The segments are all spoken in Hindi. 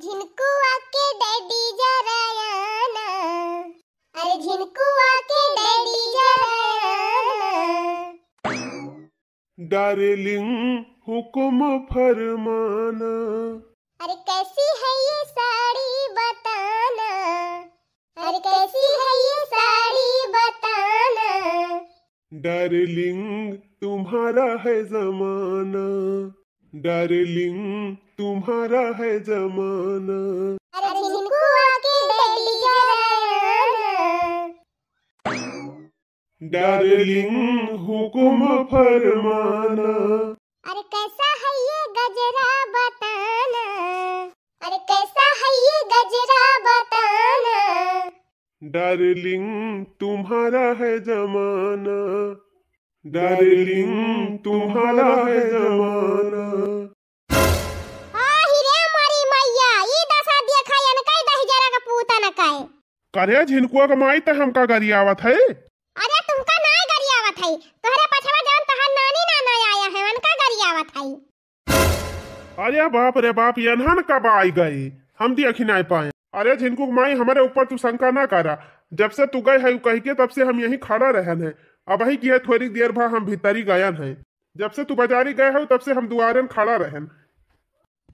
झिनकुआ के डैडी जरा आना, अरे झिनकुआ के डैडी जरा आना। डार्लिंग हुक्म फरमाना, अरे कैसी है ये साड़ी बताना, अरे कैसी है ये साड़ी बताना। डार्लिंग तुम्हारा है जमाना, डार्लिंग तुम्हारा है जमाना। अरे झिनकुआ के डैडी जरा आना, डार्लिंग हुक्म फरमाना। अरे कैसा है ये गजरा बताना, अरे कैसा है ये गजरा बताना। डार्लिंग तुम्हारा है जमाना, डार्लिंग तुम्हारा है जमाना। करे झिनकुआ कमाई त हमका गरियावत है। अरे तुमका नाय गरियावत है, तोहरे पछवा जान तहार नानी नाना आया है उनका गरियावत है। अरे बाप रे बाप, ये अनहन कब आई गई, हम देखी नहीं पाए। अरे झिनकू कमाई हमारे ऊपर तू शंका ना करा, जब से तू गए है कह के तब से हम यहीं खड़ा रहन है। अब ही की है थोड़ी देर बाद हम भीतरी गयन है, जब से तू बाजारी गए हो तब से हम दुआरे में खड़ा रहन।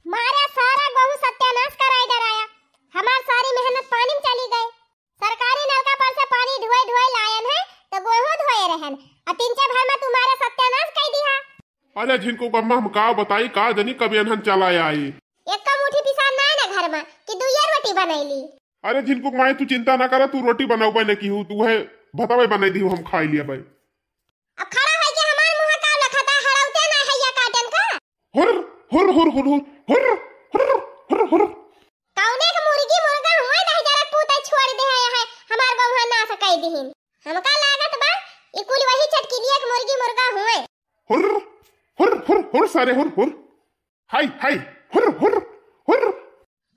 मारा सारा गहू सत्यानाश कराई डराया, हमार सारी मेहनत पानी में चली गई। सरकारी नलका पर से पानी ढोए ढोए लायन है तो गेहूं धोए रहन, और तीन चार भर में तुम्हारे सत्यानाश कर दिया। अरे झिनकू को हम का बताई का जनी कभी अनहन चला आई। एक का मुट्ठी पिसान ना है ना घर में कि दुइया रोटी बनैली। अरे झिनकू कमाई तू चिंता ना करा, तू रोटी बनाऊ ने की हूँ, तू है बतावे बनाई दी हम खाई लिया भाई। अब खड़ा है कि हमार मुंह का लखता हड़ाउते ना है या काटन का। हुर हुर हुर हुर हुर हुर हुर हुर। कौने के मुर्गी मुर्गा हुए नहीं जरा पूते छोड़ दे है हमार गौहा ना सकई दिहिन। हमका लागत बा ई कुल वही चटकिलिया के मुर्गी मुर्गा हुए। हुर हुर हुर हुर सारे हुर हुर हाय हाय हुर हुर हुर।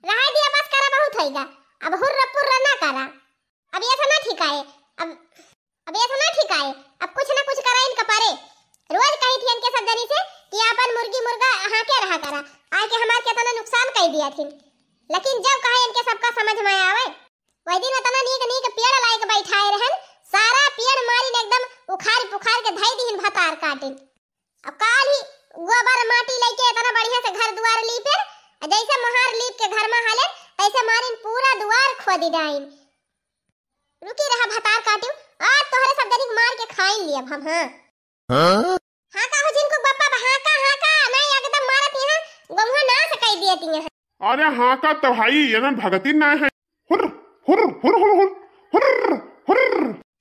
रहा दिया बस करा बहुत होइगा, अब हुर रपुर ना करा। अब ये ना ठीक है, अब ये ना ठीक है, अब कुछ ना कुछ करा इनका पारे। रोज कही थी इनके सब जनी से कि अपन मुर्गी मुर्गा हाके रहा करा, आके हमार केतना नुकसान कर दिया थी। लेकिन जब कहे इनके सबका समझ में आवे वही दिन तना नीक नीक पेड़ लाई के बैठाए रहन, सारा पेड़ मारी ने एकदम उखाड़ पुखाड़ के धई दीन भतार काटिन। अब काल ही गोबर माटी लेके इतना बढ़िया से घर दुआर ली, फिर जैसे मोहार लीप के घर में हाले ऐसे मारिन पूरा दुआर खोदी डाइन। रुकी रहा भतार काटिन, आज तोहरे सब जनी मार के खाइन लिया हम। हां का हो जिनको बप्पा हाका हाका नहीं एकदम मारत यहां गौहा ना सकई दियती है। अरे हाँ का तो भाई ये ना भगती ना है। हुर हुर हुर हुर हुर हुर हुर।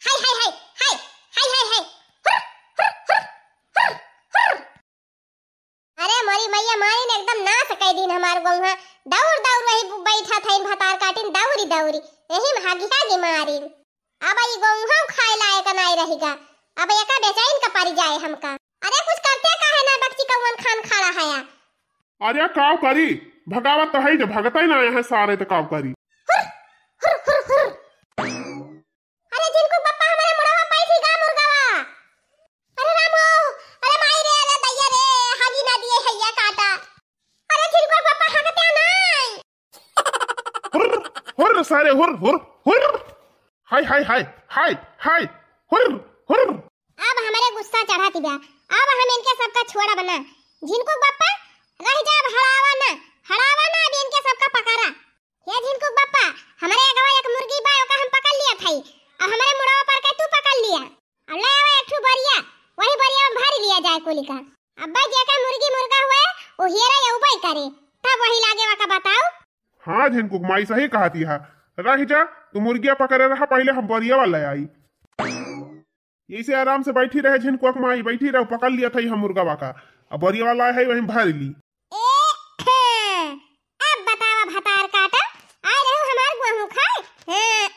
हाय हाय हाय हाय हाय हाय हाय हुर हुर हुर हुर। अरे मोरी मैया मारी ने एकदम ना सकई दिन हमार गौहा। दौड़ दौड़ वही बैठा था इन भतार काटिन दौड़ी दौड़ी यही में हागी हागी मारिन। अब ई गौहा खाए लायक नहीं रहेगा, अब एका बेचाइन का परी जाए हमका। अरे कुछ करते काहे ना बच्ची कौन खान खड़ा है। अरे काव करी भगावत तो है, जो भगता ही ना है सारे तो काव करी। हुर हुर हुर हुर। अरे जिनको बप्पा हमारे मुड़वा पाई थी गा मुर्गावा। अरे रामो, अरे माई रे, अरे दैया रे, हागी ना दिए हैया काटा। अरे जिनको बप्पा हगते नहीं। हुर हुर सारे हुर हुर हुर हाय हाय हाय हाय हाय हुर हुर। अब हमारे गुस्सा चढ़ा दिया, अब हम इनके सबका छोड़ा बना। जिनको बप्पा रह जा हड़ावा ना अब इनके सबका पकारा। ये जिनको बप्पा हमारे गवा एक मुर्गी बा ओका हम पकड़ लिया थई, और हमारे मुड़वा पर के तू पकड़ लिया, और ले आवे एक ठू बरिया, वही बरिया में भर लिया जाए कुली का। अब भाई जेका मुर्गी मुर्गा हुए वो हेरा या उबई करे तब वही लागे वा का बताओ। हाँ झिनकू माई सही कहती है, रह जा तू मुर्गिया पकड़े रहा, पहले हम बरिया वाला आई। इसे आराम से बैठी रहे झिनकू माई, बैठी रहो, पकड़ लिया था हम मुर्गा का, अब बरिया वाला है वहीं भर ली। अब बतावा भतार काटा आए रहो हमार गेहूं खाए।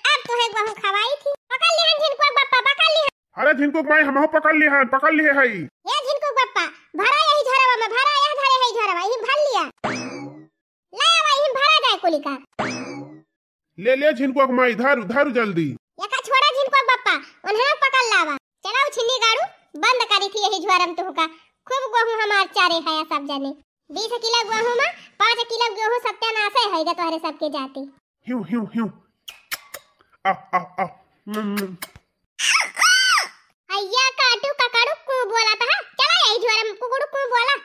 अब तो है गेहूं खवाई थी, पकड़ लिहन झिनको बप्पा पकड़ लिहन। अरे झिनकू माई हम पकड़ लिए है। ये झिनको बप्पा भरा यही झरवा में, भरा यह धरे है झरवा यही भर लिया, ले आवा यही भरा जाए कुली का। ले ले झिनकू माई धर धर जल्दी। एका छोड़ा झिनको बप्पा उन्हें पकड़ लावा। चलाओ छिन्नी गाड़ू बंद करी थी यही झरम तो का खूब गेहूं हमार चारे खाया सब जाने। 20 किलो गेहूं में 5 किलो गेहूं सत्यानाश है गा तोहरे सबके जाती। हिउ हिउ हिउ आ आ आ अय्या काटू ककाड़ू को बोला था। चला यही झोरा में कुकुड़ू को बोला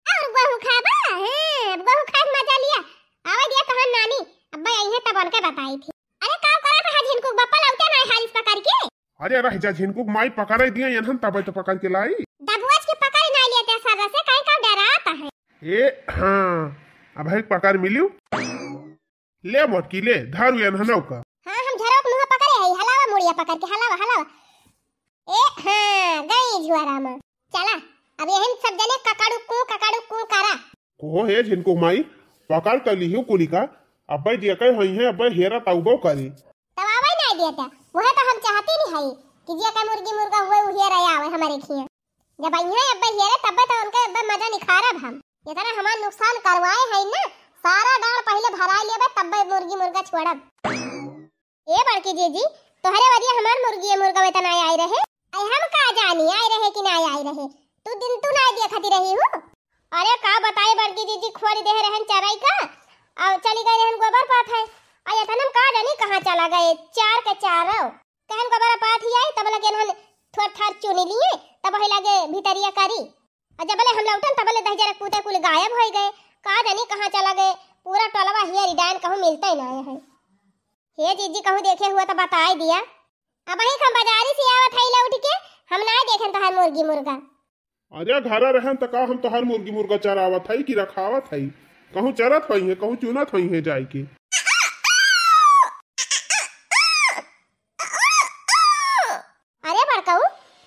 और गेहूं खाबा है। गेहूं खा के मजा लिया। आवा दिया तहन नानी अब्बा यही तब उनके बताई थी। अरे का करा था झिनको बप्पा लौटे ना हालिस पकड़ के। अरे रह जा झिनको माई पकड़ दिया यहन तब तो पकड़ के लाई। दबुआज के पकड़ ना लिए ते सदा से काहे का डराता है। ए हां अब है पकड़ मिलियो ले मोटकी ले धारू यहन का। हां हम झरोक मुंह पकड़े है हलावा मुड़िया पकड़ के हलावा हलावा। ए हां गई झोरा में। चला अब यहन सब जने ककाड़ू को करा को है झिनको माई पकड़ कर लियो कुलिका अब्बे जे कह होई है अब्बे हेरा तौबो करी तब आवे नहीं देता। वह तो हम चाहते नहीं है कि जे का मुर्गी मुर्गा हुए उहे रहे आवे हमारे खिया। जब आई है अब्बे हेरे तब तो उनके अब्बे मजा निखारब हम। ये तरह हमार नुकसान करवाए है ना सारा डाल पहले भरा लेबे तब मुर्गी मुर्गा छोड़ब। ए बड़की जीजी तोहरे वरिया हमार मुर्गी मुर्गा वेतन आई रहे। आई हम का जानी आई रहे कि नहीं आई रहे। तू दिन तू नहीं देखती रही हूं। अरे का बताए बड़की जीजी खोल दे रहन चराई का और चली गई रहन गोबर पात है। आया था ना का जानी कहां चला गए 4 के 4 कहन गोबर पात ही आई तब लगे हन थोड़ थार चुनी लिए तब ही लगे भीतरिया करी और जब ले हम लौटन तब ले दहजरा कूदे कुल गायब हो गए। का जानी कहां चला गए पूरा टोलवा हिया रिडान कहूं मिलता ही नहीं है। हे जीजी कहूं देखे हुआ तो बता ही दिया। अब ही हम बाजारी से आवत है लौट के हम ना देखन तहार मुर्गी मुर्गा। अरे घर रहन त का हम तोहर मुर्गी मुर्गा चरावत है कि रखावत है कहूं चरत होई है कहूं चुनत होई है जाई के। अरे बड़काऊ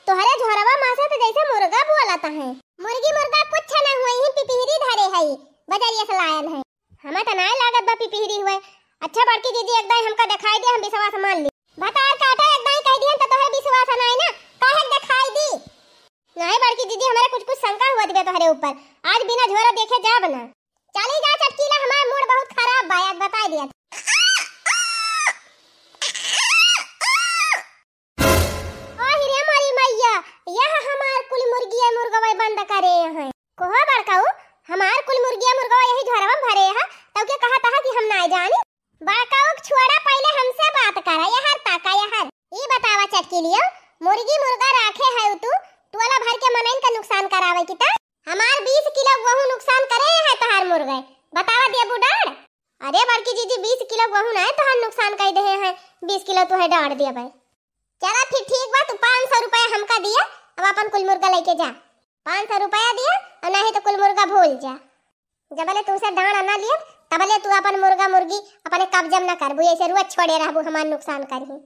तोहरे झोरवा मासा तो जैसे मुर्गा बोलता है। मुर्गी मुर्गा कुछ ना हुई ही पिपीरी धरे है बजरिया से लायन है। हमें तो नहीं लागत बा पिपीरी हुए। अच्छा बड़की दीदी एक दाई हमका दिखाई दे हम विश्वास मान ली। बता काटा एक दाई कह दिहन तो तोहरे विश्वास नहीं ना काहे दिखाई दी। नहीं बड़की दीदी हमारे कुछ शंका हुआ दिबे तोहरे ऊपर। आज बिना झोरा देखे जा बना चली जा चटकीला हमारा मूड बहुत खराब बा याद बता दिया। यह हमार कुल मुर्गिया मुर्गवा बंद करे हैं। कोहा बड़काऊ हमार कुल मुर्गिया मुर्गवा यही झोरवा में भरे है तब के कहा था कि हम ना जानी। बड़काऊ छोड़ा पहले हमसे बात करा यार ताका यार ई बतावा चटकी लियो मुर्गी मुर्गा राखे है तू टोला भर के मनइन का नुकसान करावे की ता हमार 20 किलो गेहूं नुकसान करे है तहार मुर्गे बतावा दे बुडाड़। अरे बड़की जीजी 20 किलो गेहूं ना तहार नुकसान कर दे है 20 किलो तू है डाड़ दिया भाई। चला फिर ठीक बा तू 500 रुपया हमका दिया अब अपन कुल मुर्गा लेके जा। 500 रुपया दिया और नहीं तो कुल मुर्गा भूल जा। जबले तुमसे डांड ना लिया तबले तू अपन मुर्गा मुर्गी अपने कब्जा न करबू ऐसे रुआ छोड़े रहबू हमार नुकसान करही।